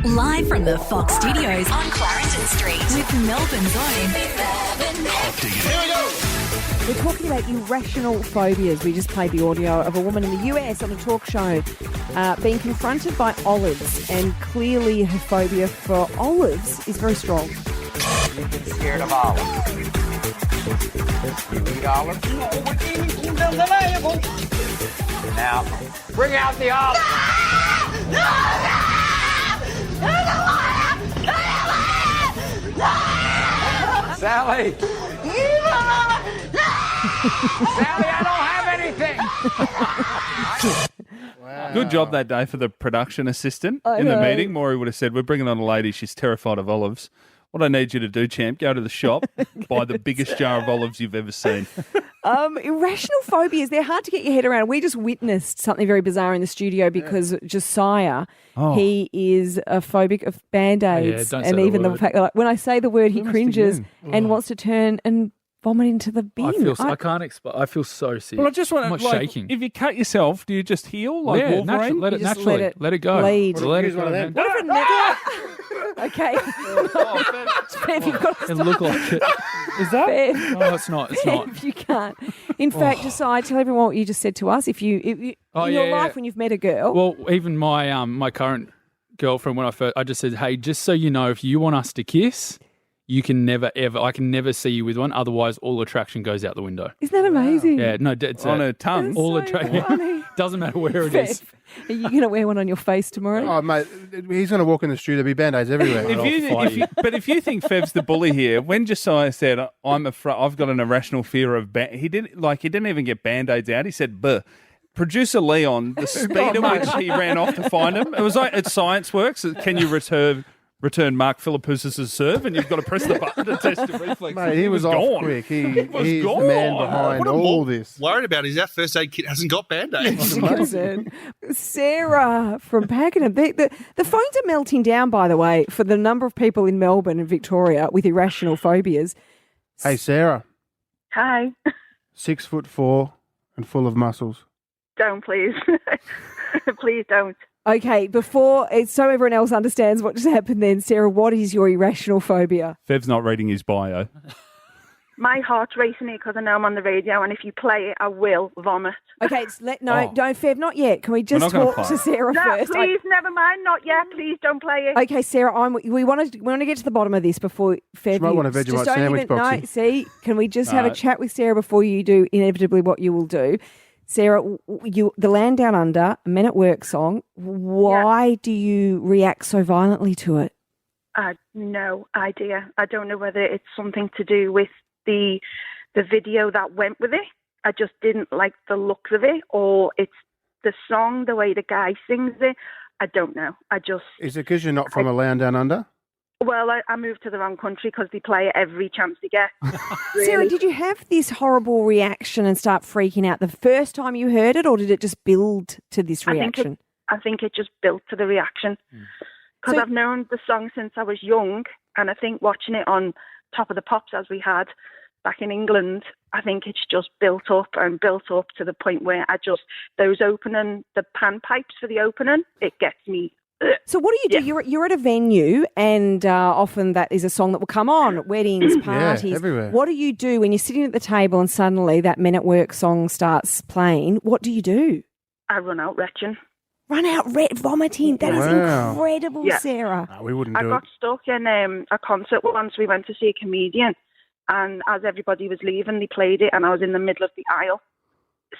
Live from the Fox Studios on Clarendon Street with Melbourne's own. Here we go. We're talking about irrational phobias. We just played the audio of a woman in the US on a talk show being confronted by olives, and clearly her phobia for olives is very strong. You've been scared of olives. You eat olives? Now, bring out the olives. Sally! Sally, I don't have anything! Wow. Good job that day for the production assistant in the meeting. Maury would have said, we're bringing on a lady, she's terrified of olives. What I need you to do, champ, go to the shop, buy the biggest jar of olives you've ever seen. Irrational phobias, they're hard to get your head around. We just witnessed something very bizarre in the studio because Josiah, he is a phobic of Band-Aids. And even the fact that when I say the word, he cringes and wants to turn and vomit into the bin. I can't explain. I feel so sick. Well, I just want to, shaking. If you cut yourself, do you just heal like Wolverine? Let it naturally. Let it go. Bleed. Let it go. Okay. Bev, you've got to It looked like it. Is that? Bev, No, it's not. It's not. Bev, you can't. In fact, Josiah, tell everyone what you just said to us. If you in your life when you've met a girl. Well, even my my current girlfriend, when I just said, hey, just so you know, if you want us to kiss, you can never, ever, I can never see you with one. Otherwise, all attraction goes out the window. Isn't that amazing? Yeah, no, it's on her tongue. All so attraction. funny. Doesn't matter where it is. Are you going to wear one on your face tomorrow? Oh, mate, he's going to walk in the studio, there'll be Band-Aids everywhere. But if you think Fev's the bully here, when Josiah said, I've got an irrational fear of he didn't even get Band-Aids out. He said, "Buh." Producer Leon, the speed at which he ran off to find him, it was like at Science Works. Can you return Mark Philippousis' serve, and you've got to press the button to test the reflex. Mate, he was off gone. quick. He's gone. the man behind What I'm all this. worried about is our first aid kit hasn't got Band-Aids. Sarah from Pakenham. The phones are melting down, by the way, for the number of people in Melbourne and Victoria with irrational phobias. Hey, Sarah. Hi. 6'4" and full of muscles. Don't, please. Please don't. Okay, so everyone else understands what just happened then, Sarah, what is your irrational phobia? Fev's not reading his bio. My heart's racing here because I know I'm on the radio, and if you play it, I will vomit. Okay, don't, Fev, not yet. Can we just talk to Sarah first? Please, never mind, not yet. Please don't play it. Okay, Sarah, we want to get to the bottom of this before Fev. She might want a Vegemite sandwich box. No, see, can we just have a chat with Sarah before you do inevitably what you will do? Sarah, the Land Down Under, Men at Work song, why do you react so violently to it? No idea. I don't know whether it's something to do with the video that went with it. I just didn't like the looks of it, or it's the song, the way the guy sings it. I don't know. Is it because you're not from a Land Down Under? Well, I moved to the wrong country because they play it every chance they get. Really. Sarah, did you have this horrible reaction and start freaking out the first time you heard it, or did it just build to this reaction? I think it just built to the reaction. Because I've known the song since I was young, and I think watching it on Top of the Pops as we had back in England, I think it's just built up to the point where the pan pipes for the opening, it gets me. So what do? You're at a venue, and often that is a song that will come on at weddings, parties. Everywhere. What do you do when you're sitting at the table and suddenly that Men at Work song starts playing? What do you do? I run out retching. Run out vomiting. That is incredible, Sarah. No, we wouldn't do it. I got stuck in a concert once. We went to see a comedian, and as everybody was leaving, they played it, and I was in the middle of the aisle,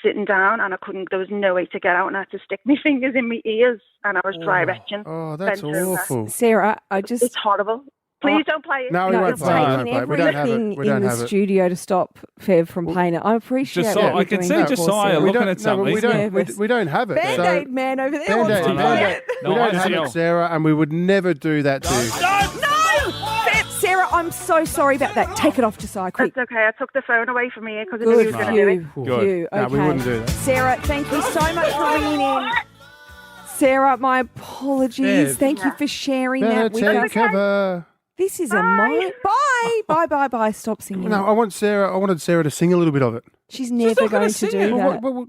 sitting down, and there was no way to get out, and I had to stick my fingers in my ears, and I was dry retching. Oh, that's awful. Sarah, it's horrible. Please don't play it. No, we won't it's play it. taking We don't have it. everything We don't in the have it. studio to stop Fev from playing it. I appreciate it. I can see Josiah looking at something. We don't have it. Band-Aid man over there wants to play Band-Aid. it. We don't have it, Sarah, and we would never do that to you. No! Sarah, I'm so sorry about that. Take it off, Josiah, quick. That's okay. I took the phone away from me because I knew he was going to do it. Good. No, we wouldn't do that. Sarah, thank you so much for ringing in. Sarah, my apologies. Thank you for sharing that with us. Cover. This is a moment. Bye. Bye. Stop singing. No, I wanted Sarah to sing a little bit of it. She's never going to do that. Well,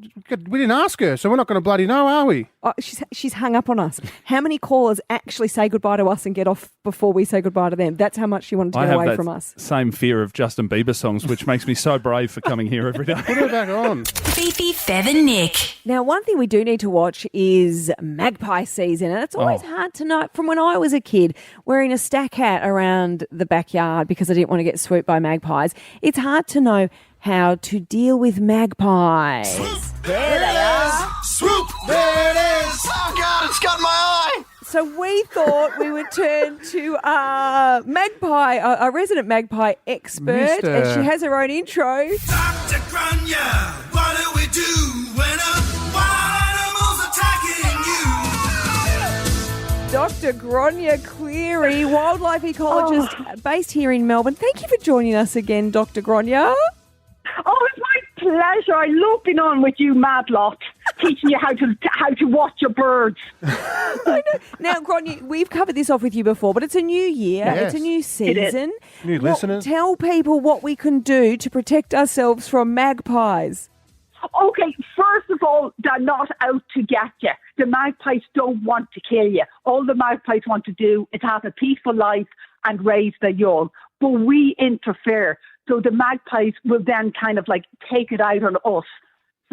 we didn't ask her, so we're not going to bloody know, are we? Oh, she's hung up on us. How many callers actually say goodbye to us and get off before we say goodbye to them? That's how much she wanted to get away from us. Same fear of Justin Bieber songs, which makes me so brave for coming here every day. Put her back on. Fifi, Fev and Nick. Now, one thing we do need to watch is magpie season. And it's always hard to know. From when I was a kid, wearing a stack hat around the backyard because I didn't want to get swooped by magpies, it's hard to know how to deal with magpies. There they are. Swoop! There it is. Oh, God, it's got my eye. So we thought we would turn to a resident magpie expert, and she has her own intro. Dr. Grania, what do we do when a wild animal's attacking you? Dr. Grania Cleary, wildlife ecologist based here in Melbourne. Thank you for joining us again, Dr. Grania. Oh, it's my pleasure. I love being on with you mad lot, teaching you how to watch your birds. I know. Now, Grania, we've covered this off with you before, but it's a new year. Yes. It's a new season. New listeners. Tell people what we can do to protect ourselves from magpies. Okay, first of all, they're not out to get you. The magpies don't want to kill you. All the magpies want to do is have a peaceful life and raise their young. But we interfere. So the magpies will then kind of like take it out on us.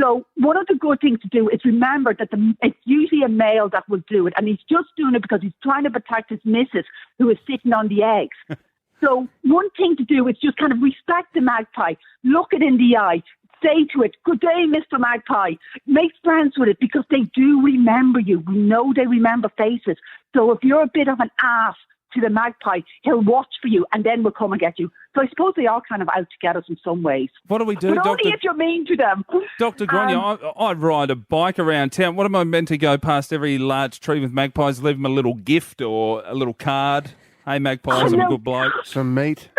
So one of the good things to do is remember that it's usually a male that will do it. And he's just doing it because he's trying to protect his missus who is sitting on the eggs. So one thing to do is just kind of respect the magpie. Look it in the eye. Say to it, good day, Mr. Magpie. Make friends with it because they do remember you. We know they remember faces. So if you're a bit of an ass to the magpie, he'll watch for you and then will come and get you. So I suppose they are kind of out to get us in some ways. What do we do, but only if you're mean to them. Dr. Grania, I ride a bike around town. What am I meant to go past every large tree with magpies, leave them a little gift or a little card? Hey, magpies, I'm a good bloke. Some meat.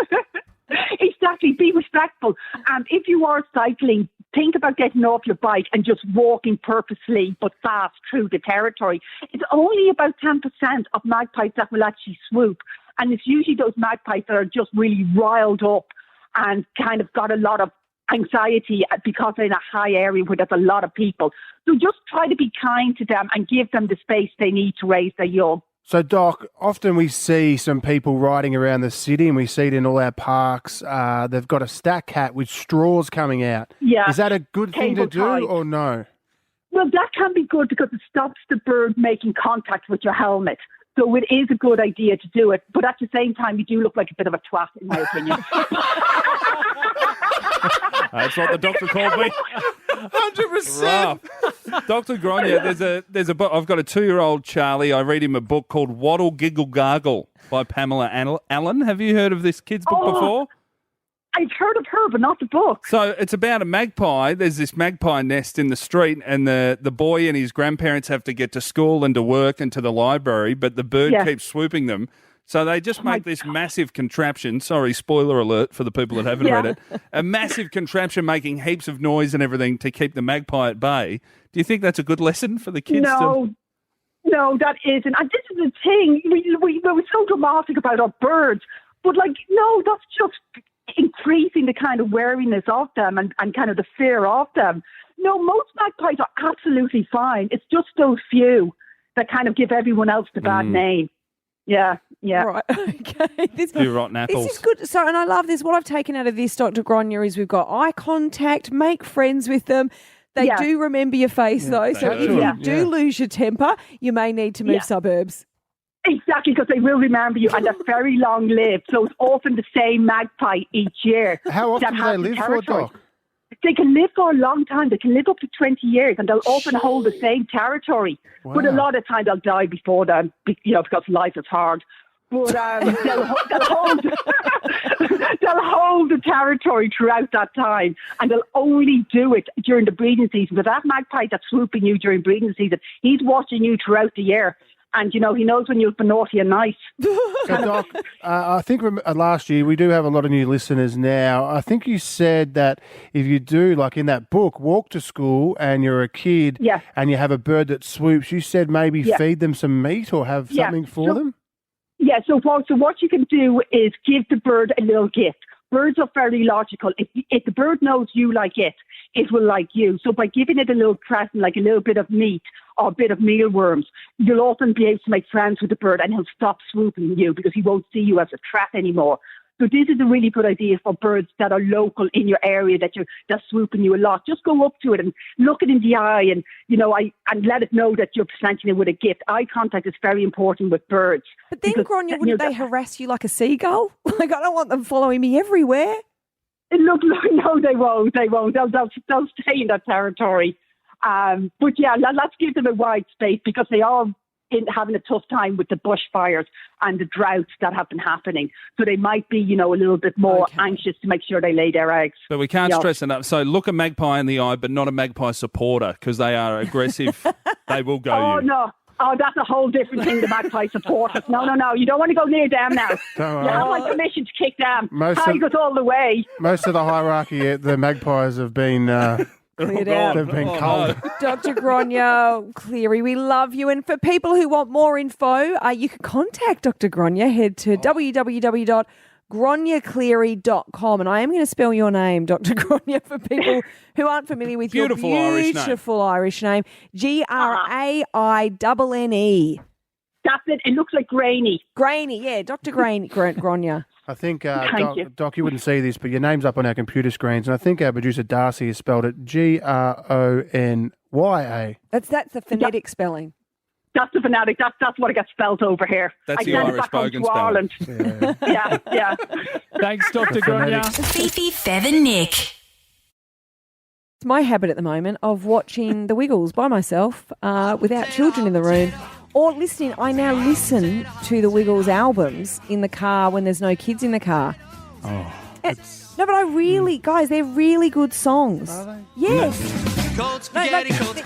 Exactly. Be respectful. And if you are cycling, think about getting off your bike and just walking purposely but fast through the territory. It's only about 10% of magpies that will actually swoop. And it's usually those magpies that are just really riled up and kind of got a lot of anxiety because they're in a high area where there's a lot of people. So just try to be kind to them and give them the space they need to raise their young. So, Doc, often we see some people riding around the city and we see it in all our parks. They've got a stack hat with straws coming out. Yeah. Is that a good thing to do or no? Well, that can be good because it stops the bird making contact with your helmet. So it is a good idea to do it. But at the same time, you do look like a bit of a twat, in my opinion. That's what the doctor called me. 100%. Dr. Grania, there's a book. I've got a 2-year-old Charlie. I read him a book called Waddle Giggle Gargle by Pamela Allen. Have you heard of this kid's book before? I've heard of her, but not the book. So it's about a magpie. There's this magpie nest in the street, and the boy and his grandparents have to get to school and to work and to the library, but the bird keeps swooping them. So they just make this massive contraption. Sorry, spoiler alert for the people that haven't read it. A massive contraption making heaps of noise and everything to keep the magpie at bay. Do you think that's a good lesson for the kids? No, that isn't. And this is the thing. We were so dramatic about our birds, but no, that's just increasing the kind of wariness of them and kind of the fear of them. No, most magpies are absolutely fine. It's just those few that kind of give everyone else the bad name. Yeah. Right. Okay. Few rotten apples. This is good. So, and I love this. What I've taken out of this, Dr. Grania, is we've got eye contact, make friends with them. They do remember your face, though. So if you do lose your temper, you may need to move suburbs. Exactly, because they will remember you, and they're very long-lived. So it's often the same magpie each year. How often do they live for, Doc? They can live for a long time. They can live up to 20 years, and they'll often hold the same territory. Wow. But a lot of times they'll die before then, because life is hard. But they'll hold the territory throughout that time, and they'll only do it during the breeding season. But that magpie that's swooping you during breeding season, he's watching you throughout the year. And, he knows when you've been naughty and nice. So, Doc, I think last year, we do have a lot of new listeners now. I think you said that if you do, like in that book, walk to school and you're a kid and you have a bird that swoops, you said maybe feed them some meat or have something for them? Yeah, so what you can do is give the bird a little gift. Birds are very logical. If the bird knows you like it will like you. So by giving it a little present, like a little bit of meat or a bit of mealworms, you'll often be able to make friends with the bird and he'll stop swooping you because he won't see you as a threat anymore. So this is a really good idea for birds that are local in your area that's swooping you a lot. Just go up to it and look it in the eye and, and let it know that you're presenting it with a gift. Eye contact is very important with birds. But then, Grania, wouldn't they harass you like a seagull? Like, I don't want them following me everywhere. Look, no, they won't. They won't. They'll stay in that territory. But yeah, let's give them a wide space because they are having a tough time with the bushfires and the droughts that have been happening. So they might be, a little bit more anxious to make sure they lay their eggs. But we can't stress enough. So look a magpie in the eye, but not a magpie supporter because they are aggressive. They will go Oh, you. no. Oh, that's a whole different thing, the magpie supporters. No. You don't want to go near them now. You have my permission to kick them. Tigers all the way. Most of the hierarchy, the magpies have been... Cleared out. They've been cold. Dr. Grania Cleary, we love you. And for people who want more info, you can contact Dr. Grania. Head to www.graniacleary.com. And I am going to spell your name, Dr. Grania, for people who aren't familiar with your beautiful Irish name. Grainne. That's it. It looks like grainy. Grainy, yeah. Dr. Grania. I think, Doc, you wouldn't see this, but your name's up on our computer screens, and I think our producer Darcy has spelled it Grony. That's the phonetic spelling. That's the phonetic. That's what it gets spelled over here. That's the Irish spoken spelling. Yeah. Thanks, Dr. Grania. Fifi, Fev and Nick. It's my habit at the moment of watching The Wiggles by myself without children in the room. Or listening, I now listen to the Wiggles albums in the car when there's no kids in the car. Oh. No, but guys, they're really good songs. Are they? Yes.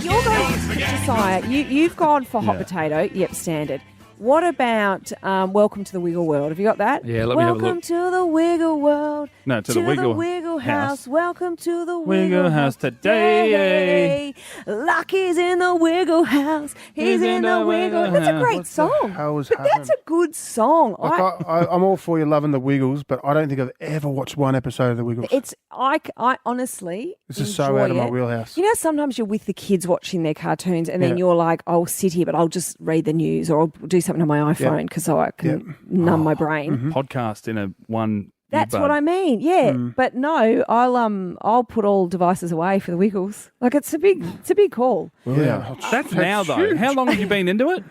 You're going, Josiah, you've gone for hot potato. Yep, standard. What about Welcome to the Wiggle World? Have you got that? Yeah, let me have a look. Welcome to the Wiggle World. No, to the Wiggle House. Welcome to the Wiggle House today. Lucky's in the Wiggle House. He's in the Wiggle. That's a great song. That's a good song. I'm all for you loving the Wiggles, but I don't think I've ever watched one episode of the Wiggles. I honestly This is so out of my wheelhouse. You know, sometimes you're with the kids watching their cartoons and then you're like, I'll sit here, but I'll just read the news or I'll do something on my iPhone because I can numb my brain. Podcast in one. That's what I mean. Yeah, but no, I'll put all devices away for the Wiggles. Like it's a big call. Yeah, that's now though. Huge. How long have you been into it?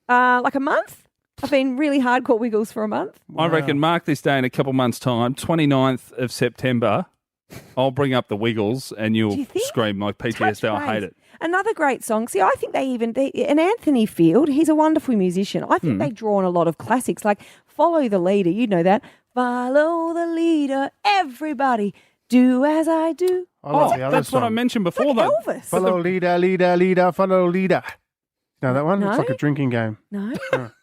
Like a month. I've been really hardcore Wiggles for a month. I reckon mark this day in a couple months' time, 29th of September. I'll bring up the Wiggles and you'll scream like PTSD. I hate it. Another great song. See, I think and Anthony Field, he's a wonderful musician. I think they draw on a lot of classics like Follow the Leader. You know that. Follow the leader, everybody. Do as I do. That's what I mentioned before, like though. Elvis. Follow leader, follow leader. Know that one? No. It's like a drinking game. No,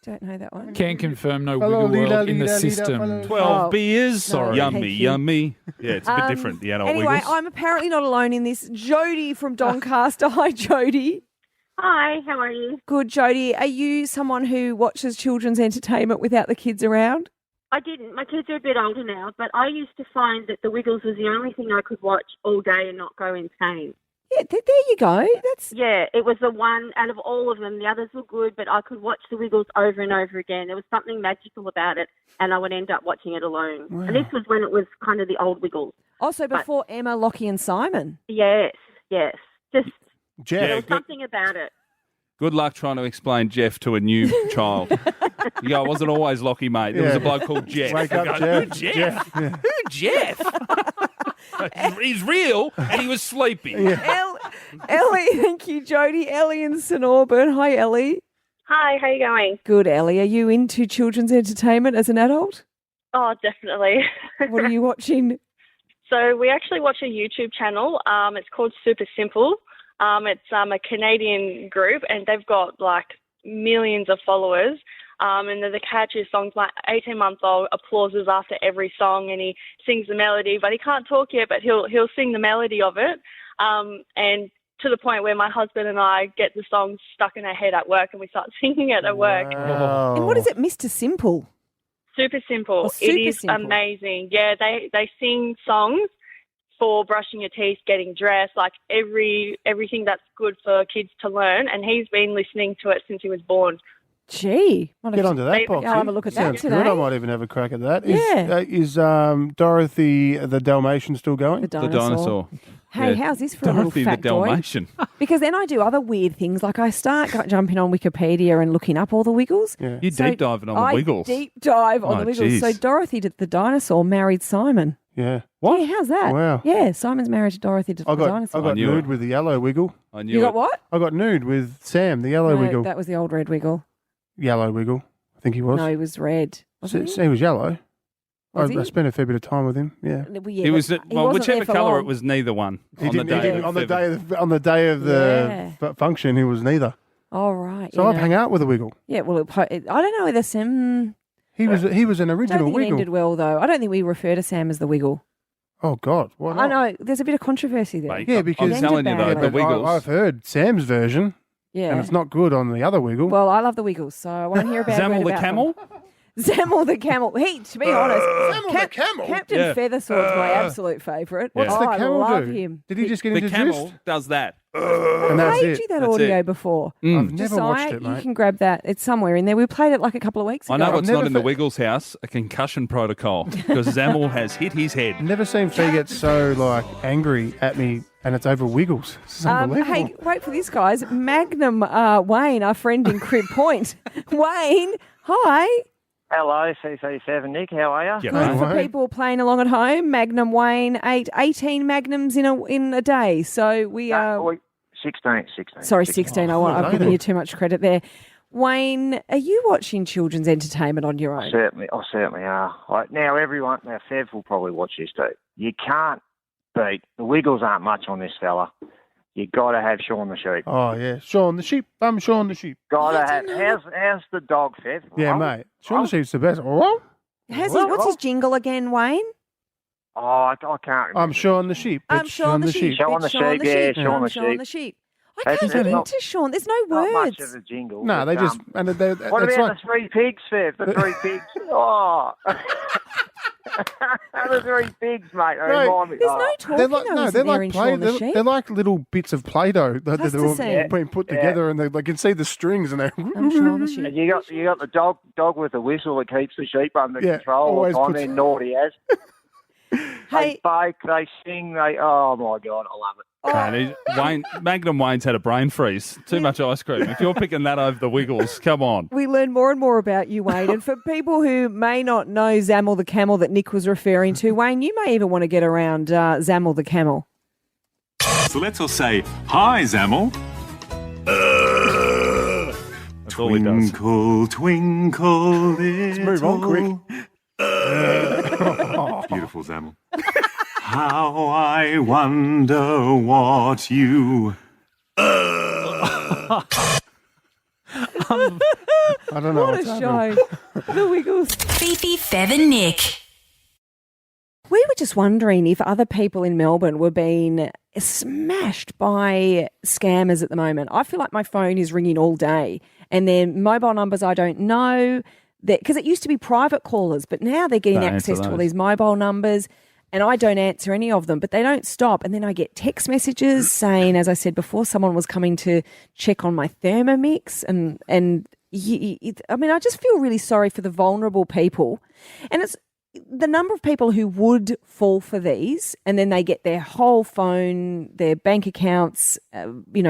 don't know that one. Can confirm no Wiggle World in the system. 12 beers. Sorry. Yummy. Yeah, it's a bit different, the adult anyway, Wiggles. I'm apparently not alone in this. Jody from Doncaster. Hi, Jody. Hi, how are you? Good, Jody. Are you someone who watches children's entertainment without the kids around? I didn't. My kids are a bit older now, but I used to find that the Wiggles was the only thing I could watch all day and not go insane. Yeah, there you go. Yeah, it was the one out of all of them. The others were good, but I could watch the Wiggles over and over again. There was something magical about it, and I would end up watching it alone. Wow. And this was when it was kind of the old Wiggles. Also before Emma, Lockie and Simon. Yes. Just Jeff. there was something about it. Good luck trying to explain Jeff to a new child. You go, it wasn't always Lockie, mate. There was a bloke called Jeff. Wake up, Who Jeff. Jeff? Who Jeff? He's real and he was sleeping. Ellie, thank you, Jody. Ellie in St Aubyn. Hi, Ellie. Hi, how are you going? Good, Ellie. Are you into children's entertainment as an adult? Oh, definitely. What are you watching? So we actually watch a YouTube channel. It's called Super Simple. It's a Canadian group, and they've got like millions of followers. And they're the catchiest songs. My 18-month-old applauses after every song, and he sings the melody, but he can't talk yet, but he'll sing the melody of it. And to the point where my husband and I get the song stuck in our head at work, and we start singing it at work. And what is it, Mr. Simple? Super Simple. Oh, Super it is Simple. amazing. Yeah, they sing songs for brushing your teeth, getting dressed, like everything that's good for kids to learn. And he's been listening to it since he was born. Gee. Get onto that, Boxy. I'll have a look at that Sounds today. good. I might even have a crack at that. Yeah. Is Dorothy the Dalmatian still going? The The dinosaur. Hey, Yeah. how's this for Dorothy a the little factoid? Dalmatian. Because then I do other weird things, like I start jumping on Wikipedia and looking up all the Wiggles. Yeah. You deep diving on the Wiggles. Deep dive on Oh, the Wiggles. geez. So Dorothy the dinosaur married Simon. Yeah. What? Yeah, how's that? Wow. Yeah, Simon's married to Dorothy the I dinosaur. got knew nude it. with the yellow wiggle. I knew You got it. what? I got nude with Sam, the yellow No, wiggle. that was the old red Wiggle. Yellow wiggle. I think he was. No, he was red. Wasn't he? He was yellow. Was I he? spent a fair bit of time with him. Yeah. Well, yeah, It was but he well, wasn't whichever there for colour long. it was, neither one He on the didn't- he day. didn't- of on the February. day of the function, he was neither. All right. So you I've know. hung out with a wiggle. Yeah, well, I don't know whether Sam. He was an I don't original think it wiggle. ended well, though. I don't think we refer to Sam as the Wiggle. Oh God, why I not? know there's a bit of controversy there. Mate, Yeah, because I'm telling you though, But the But Wiggles. I've heard Sam's version, Yeah. and it's not good on the other wiggle. Well, I love the Wiggles, so I won't hear about Zammel the about camel. them. Zammel the camel. He, to be honest, Zammel the camel? Captain Yeah. Feathersword's my absolute favourite. What's the I camel love do? him. Did he just get The introduced? camel does that. And that's played it. you that That's audio it. before. I've never Josiah, watched it, You mate. can grab that. It's somewhere in there. We played it like a couple of weeks ago. I know it's never not in the fe- Wiggles house. A concussion protocol because Zammel has hit his head. Never seen Fee get so angry at me, and it's over wiggles. It's unbelievable. Hey, wait for this, guys. Magnum Wayne, our friend in Crib Point. Wayne, hi. Hello, CC7 Nick. How are you? Yeah, Good mate. for Wayne. people playing along at home. Magnum Wayne, 18 magnums in a day. So we are. 16. Sorry, 16. I've loaded. given you too much credit there. Wayne, are you watching children's entertainment on your own? I certainly are. Now, Fev will probably watch this too. You can't beat, the Wiggles aren't much on this fella. You got to have Shaun the Sheep. Oh yeah, Shaun the sheep. I'm Shaun the sheep. Got to I have. don't know. How's the dog, Fev? Yeah, mate. Shaun the sheep's the best. Oh, What's his jingle again, Wayne? Oh, I can't remember. I'm Shaun the sheep. I'm It's Shaun the sheep. Shaun It's the sheep, yeah, Shaun I'm the Shaun sheep. the sheep. I That's- can't that's get not- into Shaun. There's no Not much words. of a jingle. No, but, they just and they. What it's about like, the three pigs, Fev? The three pigs. Oh. The three pigs, mate. They No, remind me. There's no talking they're like though, no, isn't they're there, like in play. Shaun the sheep? They're like little bits of Play-Doh that That's they're the all same. being put Yeah. together, and they can see the strings, and they. I'm Shaun the sheep. And you got the dog with the whistle that keeps the sheep under Yeah, control all always the time. puts- They're naughty as. Hey, They bake, they sing, oh my God, I love it. Magnum Wayne's had a brain freeze. Too much ice cream. If you're picking that over the Wiggles, come on. we learn more and more about you, Wayne. And for people who may not know Zammel the camel that Nick was referring to, Wayne, you may even want to get around Zammel the camel. So let's all say, hi, Zammel. That's all he does. Twinkle, twinkle, Let's move on quick. Beautiful, Zammel. How I wonder what you... I don't know. What a what's happening. show. The Wiggles. Fifi, Fev and Nick. We were just wondering if other people in Melbourne were being smashed by scammers at the moment. I feel like my phone is ringing all day, and then mobile numbers I don't know, because it used to be private callers, but now they're getting Don't access answer to all those. these mobile numbers, and I don't answer any of them, but they don't stop. And then I get text messages saying, as I said before, someone was coming to check on my Thermomix, and I mean, I just feel really sorry for the vulnerable people, and it's the number of people who would fall for these, and then they get their whole phone, their bank accounts,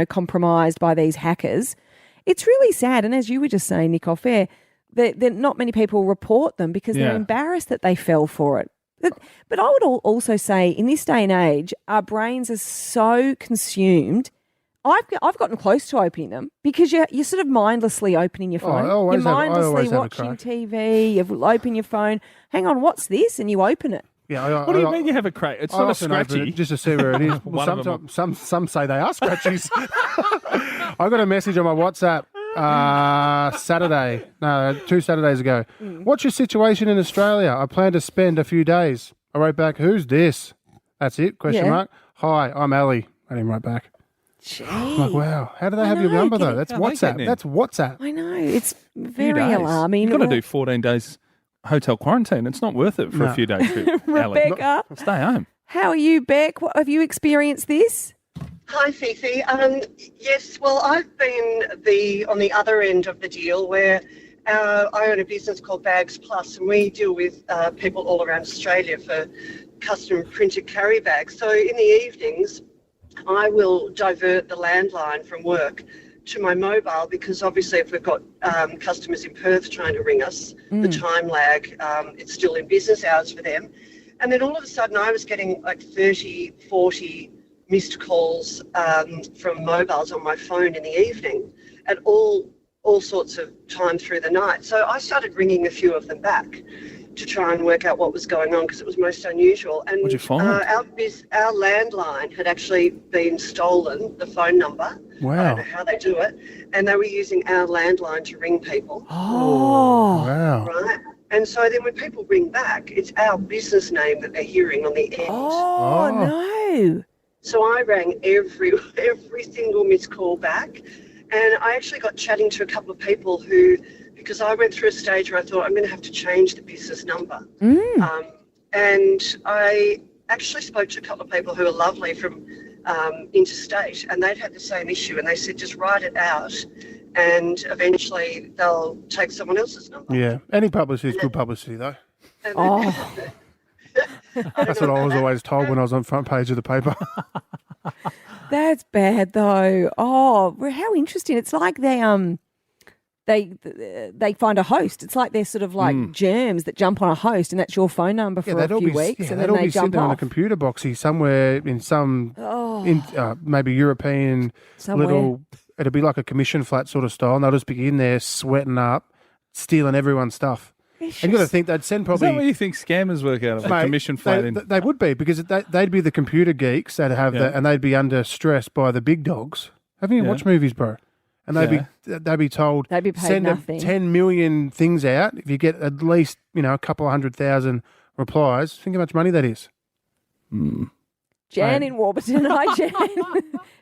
compromised by these hackers. It's really sad. And as you were just saying, Nick, off air, that not many people report them because they're Yeah. embarrassed that they fell for it. But I would also say, in this day and age, our brains are so consumed. I've gotten close to opening them because you're sort of mindlessly opening your phone. I always You're have- I mindlessly always have a watching crack. TV. You open your phone. Hang on, what's this? And you open it. Yeah, What do you mean you have a crack? It's I sort of often open scratchy. it just to see where it is. One of them- Some say they are scratchies. I got a message on my WhatsApp two Saturdays ago. What's your situation in Australia? I plan to spend a few days. I wrote back, who's this? That's it, question Yeah. mark. Hi, I'm Ali. I didn't write back. Gee. I'm like, wow, how do they have your know, number get though? it- That's How are they WhatsApp. getting in? That's WhatsApp. I know. It's Few very days. alarming. You've got to do 14 days hotel quarantine. It's not worth it for a few days trip. Rebecca. Stay home. How are you, Beck? Have you experienced this? Hi, Fifi. Yes, well, I've been on the other end of the deal where I own a business called Bags Plus, and we deal with people all around Australia for custom printed carry bags. So in the evenings, I will divert the landline from work to my mobile because obviously if we've got customers in Perth trying to ring us, the time lag, it's still in business hours for them. And then all of a sudden I was getting like 30, 40 missed calls from mobiles on my phone in the evening at all sorts of time through the night. So I started ringing a few of them back to try and work out what was going on because it was most unusual. And what'd you find? Our landline had actually been stolen, the phone number. Wow. I don't know how they do it. And they were using our landline to ring people. Oh. Wow. Right? And so then when people ring back, it's our business name that they're hearing on the end. Oh, no. So I rang every single missed call back. And I actually got chatting to a couple of people who, because I went through a stage where I thought I'm going to have to change the business number. And I actually spoke to a couple of people who are lovely from interstate, and they'd had the same issue, and they said just write it out and eventually they'll take someone else's number. Yeah. Any publicity is good publicity, though. That's what I was always told when I was on the front page of the paper. That's bad, though. Oh, well, how interesting! It's like they find a host. It's like they're sort of like germs that jump on a host, and that's your phone number for a few weeks, and then they jump off. On a computer boxy somewhere in some, maybe European little. It'll be like a commission flat sort of style, and they'll just be in there sweating up, stealing everyone's stuff. And you've got to think they'd send probably... Is that what you think scammers work out of? Mate, a commission flat in? They would be, because they'd be the computer geeks that have and they'd be under stress by the big dogs. Haven't you watched movies, bro? And they'd be told, they'd be paid send nothing. 10 million things out. If you get at least, a couple of 100,000 replies, think how much money that is. Jan in Warburton. Hi, Jan.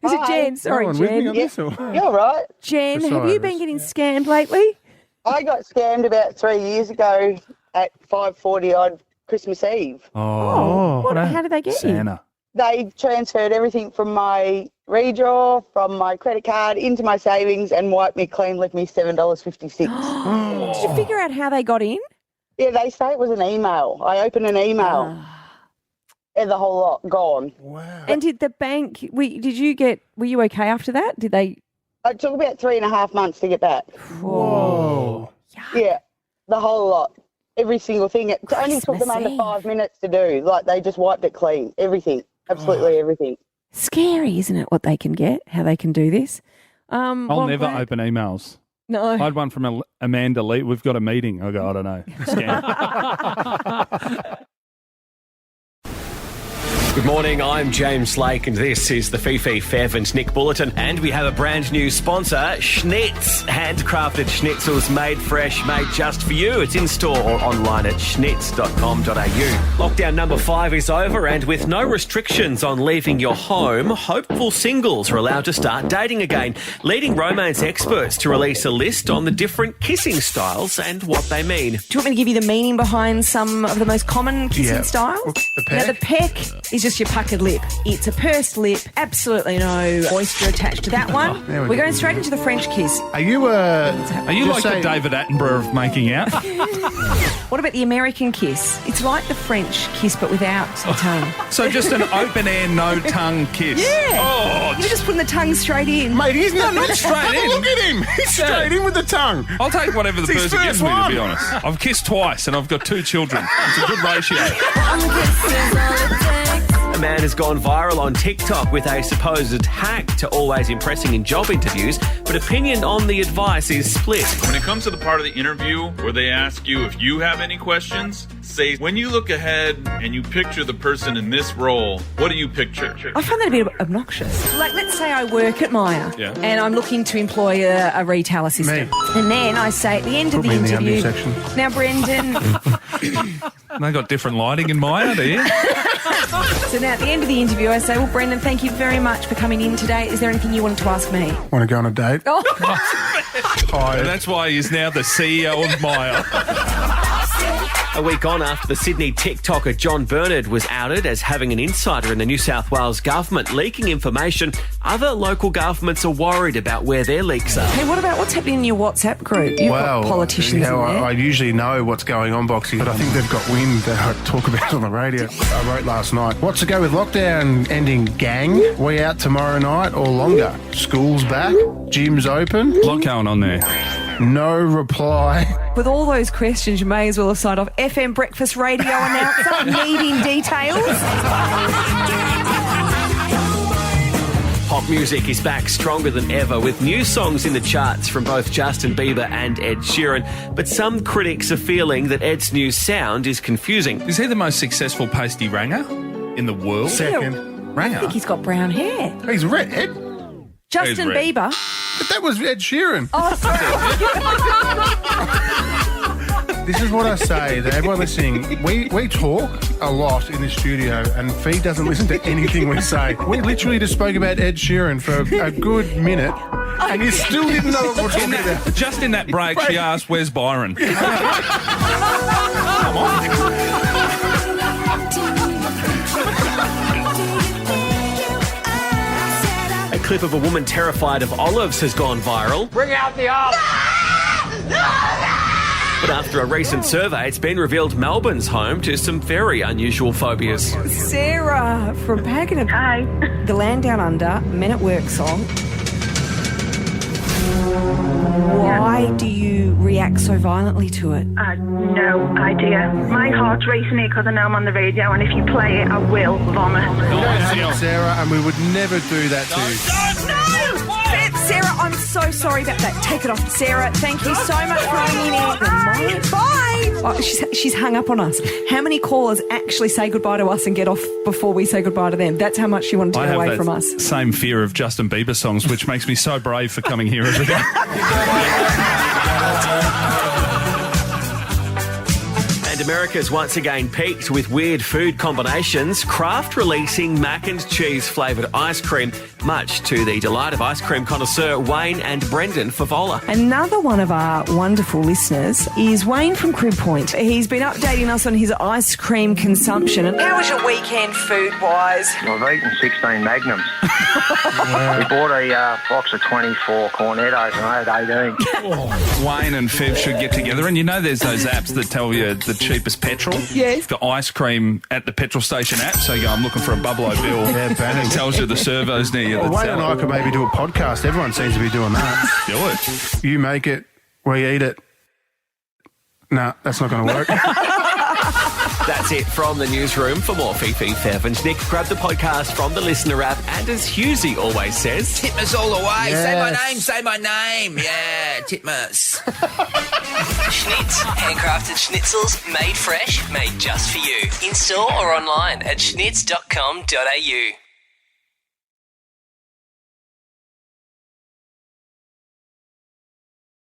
Is it Jan? Sorry, Jan. You're right. Jan, have you been getting scammed lately? I got scammed about 3 years ago at 5:40 on Christmas Eve. How did they get Santa. They transferred everything from my redraw, from my credit card into my savings and wiped me clean, left me $7.56. Did you figure out how they got in? Yeah, they say it was an email. I opened an email and the whole lot gone. Wow. And did the bank, were you okay after that? Did they? It took about 3.5 months to get back. Whoa. Yeah, the whole lot. Every single thing. It only took them under 5 minutes to do. Like, they just wiped it clean. Everything. Absolutely everything. Scary, isn't it, what they can get, how they can do this? I'll never open emails. No. I had one from Amanda Lee. We've got a meeting. I go, I don't know. Scam. Good morning, I'm James Lake and this is the Fifi, Fev and Nick Bulletin. And we have a brand new sponsor, Schnitz. Handcrafted schnitzels made fresh, made just for you. It's in store or online at schnitz.com.au. Lockdown number 5 is over and with no restrictions on leaving your home, hopeful singles are allowed to start dating again, leading romance experts to release a list on the different kissing styles and what they mean. Do you want me to give you the meaning behind some of the most common kissing styles? The peck. Now, the peck is just your puckered lip. It's a pursed lip, absolutely no oyster attached to that one. We're going straight into the French kiss. Are you like the David Attenborough of making out? What about the American kiss? It's like the French kiss, but without the tongue. So just an open air, no tongue kiss. Yeah. You're just putting the tongue straight in. Mate, he's not straight in. Look at him. He's straight in with the tongue. I'll take whatever the person gives me, to be honest. I've kissed twice and I've got 2 children. It's a good ratio. A man has gone viral on TikTok with a supposed hack to always impressing in job interviews, but opinion on the advice is split. When it comes to the part of the interview where they ask you if you have any questions, say, when you look ahead and you picture the person in this role, what do you picture? I find that a bit obnoxious. Like, let's say I work at Myer and I'm looking to employ a retail assistant. And then I say at the end of the interview, now, Brendan... They got different lighting in Myer, do you? So now at the end of the interview, I say, well, Brendan, thank you very much for coming in today. Is there anything you wanted to ask me? Want to go on a date? Oh. And that's why he's now the CEO of Myer. A week on after the Sydney TikToker John Bernard was outed as having an insider in the New South Wales government leaking information, other local governments are worried about where their leaks are. Hey, what about what's happening in your WhatsApp group? You've got politicians in there. I usually know what's going on, Boxy, but I think they've got wind that I talk about on the radio. I wrote last night, what's to go with lockdown ending, gang? We out tomorrow night or longer? School's back? Gym's open? A lot going on there. No reply. With all those questions, you may as well have signed off FM Breakfast Radio announcer needing details. Pop music is back stronger than ever with new songs in the charts from both Justin Bieber and Ed Sheeran. But some critics are feeling that Ed's new sound is confusing. Is he the most successful pasty ranger in the world? Second. I think he's got brown hair. He's red, Ed. Justin Bieber. But that was Ed Sheeran. Oh, sorry. This is what I say, that everyone listening, we talk a lot in the studio and Fee doesn't listen to anything we say. We literally just spoke about Ed Sheeran for a good minute and you still didn't know what we're talking about. Just in that break, she asked, where's Byron? Come on. A clip of a woman terrified of olives has gone viral. Bring out the olives! But after a recent survey, it's been revealed Melbourne's home to some very unusual phobias. Sarah from Pakenham. Hi. The Land Down Under, Men at Work song. Why do you react so violently to it? No idea. My heart's racing here because I know I'm on the radio, and if you play it, I will vomit. Sarah, and we would never do that to you. No! Sarah, I'm so sorry about that. Take it off. Sarah, thank you so much for hanging in. Bye. Oh, she's hung up on us. How many callers actually say goodbye to us and get off before we say goodbye to them? That's how much she wanted to get away from us. Same fear of Justin Bieber songs, which makes me so brave for coming here every day. And America's once again peaked with weird food combinations. Kraft releasing mac and cheese flavoured ice cream, much to the delight of ice cream connoisseur Wayne and Brendan Favola. Another one of our wonderful listeners is Wayne from Crib Point. He's been updating us on his ice cream consumption. And how was your weekend food-wise? I've eaten 16 Magnums. We bought a box of 24 Cornettos and I had 18. Wayne and Fev should get together. And you know there's those apps that tell you the cheapest petrol? Yes. The ice cream at the petrol station app. So you go, I'm looking for a Bubble O Bill. Yeah, bang. It tells you the servos near you. Wayne and I could maybe do a podcast. Everyone seems to be doing that. Do it. You make it, we eat it. Nah, that's not going to work. That's it from the newsroom. For more Fifi, Fev and Nick, grab the podcast from the Listener app. And as Husey always says, Titmus all the way. Yes. Say my name. Yeah, Titmus. Schnitz. Handcrafted schnitzels, made fresh, made just for you. In store or online at schnitz.com.au.